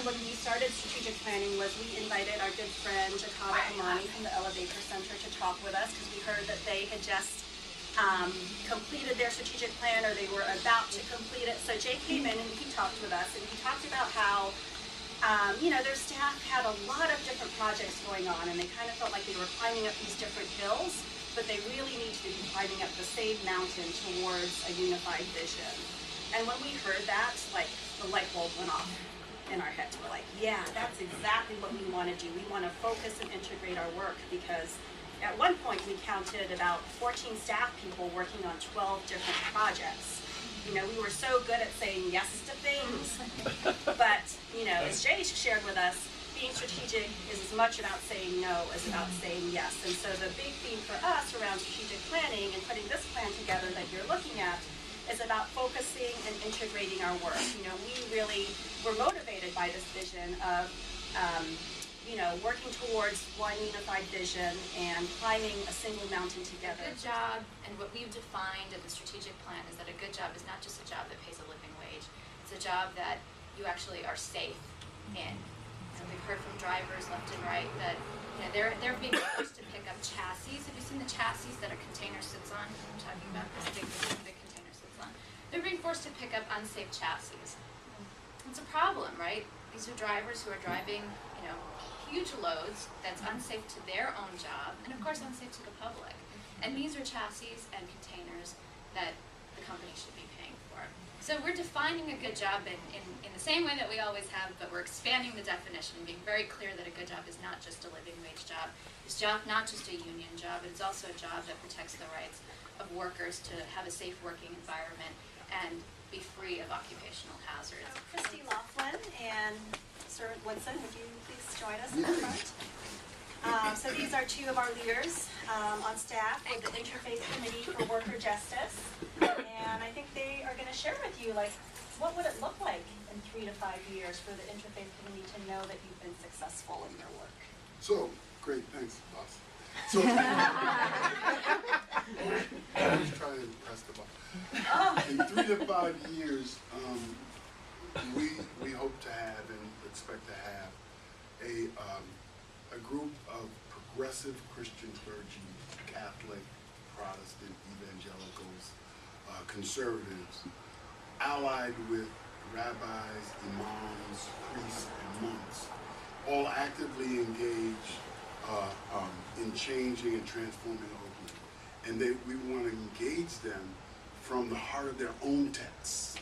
when we started strategic planning was we invited our good friend Jakada Amani from the Elevator Center to talk with us because we heard that they had just completed their strategic plan, or they were about to complete it. So Jay came in and he talked with us, and he talked about how their staff had a lot of different projects going on, and they kind of felt like they were climbing up these different hills, but they really needed to be climbing up the same mountain towards a unified vision. And when we heard that, like, the light bulb went off in our heads. We're like, yeah, that's exactly what we want to do. We want to focus and integrate our work, because at one point we counted about 14 staff people working on 12 different projects. We were so good at saying yes to things, but, as Jay shared with us, being strategic is as much about saying no as about saying yes. And so the big theme for us around strategic planning and putting this plan together that you're looking at is about focusing and integrating our work. We really were motivated by this vision of, working towards one unified vision and climbing a single mountain together. A good job, and what we've defined in the strategic plan is that a good job is not just a job that pays a living wage. It's a job that you actually are safe in. And we've heard from drivers left and right that they're being forced to pick up chassis. Have you seen the chassis that a container sits on? I'm talking about this big container sits on. They're being forced to pick up unsafe chassis. It's a problem, right? These are drivers who are driving, huge loads that's unsafe to their own job, and of course unsafe to the public. And these are chassis and containers that the company should be paying for. So we're defining a good job in the same way that we always have, but we're expanding the definition and being very clear that a good job is not just a living wage job. It's not just a union job, it's also a job that protects the rights of workers to have a safe working environment and be free of occupational hazards. Christy Laughlin and Sir Woodson, would you please join us in the front? So these are two of our leaders on staff with the Interfaith Committee for Worker Justice. And I think they are going to share with you, what would it look like in 3 to 5 years for the Interfaith Committee to know that you've been successful in your work? So, great, thanks, boss. So, let's try and press the button. In 3 to 5 years, we hope to have and expect to have a group of progressive Christian clergy, Catholic, Protestant, evangelicals, conservatives, allied with rabbis, imams, priests, and monks, all actively engaged in changing and transforming Oakland. And we want to engage them from the heart of their own texts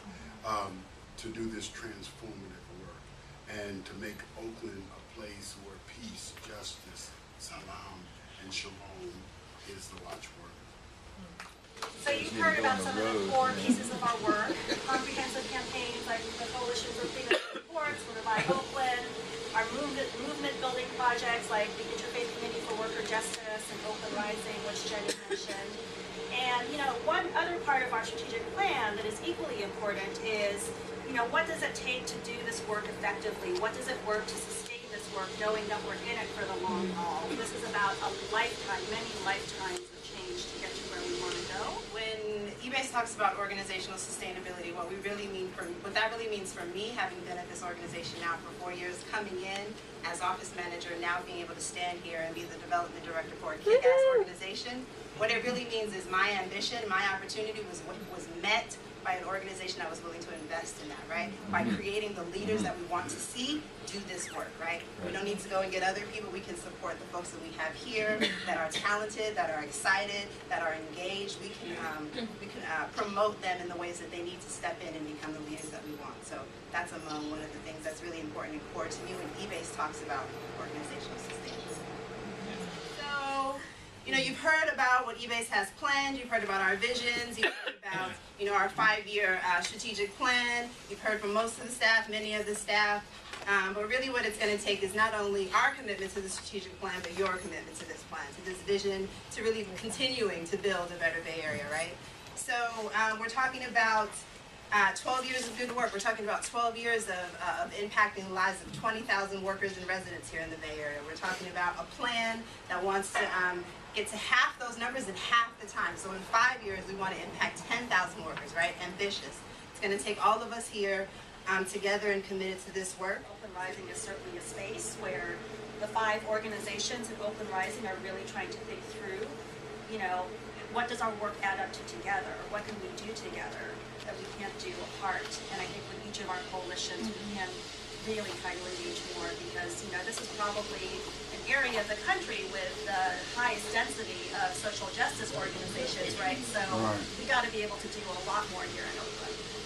to do this transformative work and to make Oakland a place where peace, justice, salam, and shalom is the watchword. So you've heard about some of the core pieces of our work, comprehensive campaigns like the Coalition for Freedom of Sports, Revive Oakland, our movement building projects like the Interfaith Committee for Worker Justice and Oakland Rising, which Jenny mentioned. And one other part of our strategic plan that is equally important is, what does it take to do this work effectively? What does it work to sustain this work, knowing that we're in it for the long haul? This is about a lifetime, many lifetimes of change to get to where we want to go. When EBASE talks about organizational sustainability, what that really means for me, having been at this organization now for 4 years, coming in as office manager, now being able to stand here and be the development director for a kick-ass organization, what it really means is my ambition, my opportunity was met by an organization that was willing to invest in that, right? By creating the leaders that we want to see do this work, right? We don't need to go and get other people. We can support the folks that we have here that are talented, that are excited, that are engaged. We can promote them in the ways that they need to step in and become the leaders that we want. So that's among one of the things that's really important and core to me when EBASE talks about organizational sustainability. So, you've heard about what EBASE has planned. You've heard about our visions. You've heard about, our 5-year strategic plan. You've heard from most of the staff, many of the staff. But really what it's going to take is not only our commitment to the strategic plan, but your commitment to this plan, to this vision, to really continuing to build a better Bay Area, right? So we're talking about 12 years of good work. We're talking about 12 years of impacting the lives of 20,000 workers and residents here in the Bay Area. We're talking about a plan that wants to get to half those numbers in half the time. So in 5 years, we want to impact 10,000 workers, right? Ambitious. It's going to take all of us here together and committed to this work. Open Rising is certainly a space where the 5 organizations in Open Rising are really trying to think through, you know, what does our work add up to together, or what can we do together that we can't do apart? And I think with each of our coalitions, we can really try to engage more, because, you know, this is probably an area of the country with the highest density of social justice organizations, right? So we got to be able to do a lot more here in Oakland.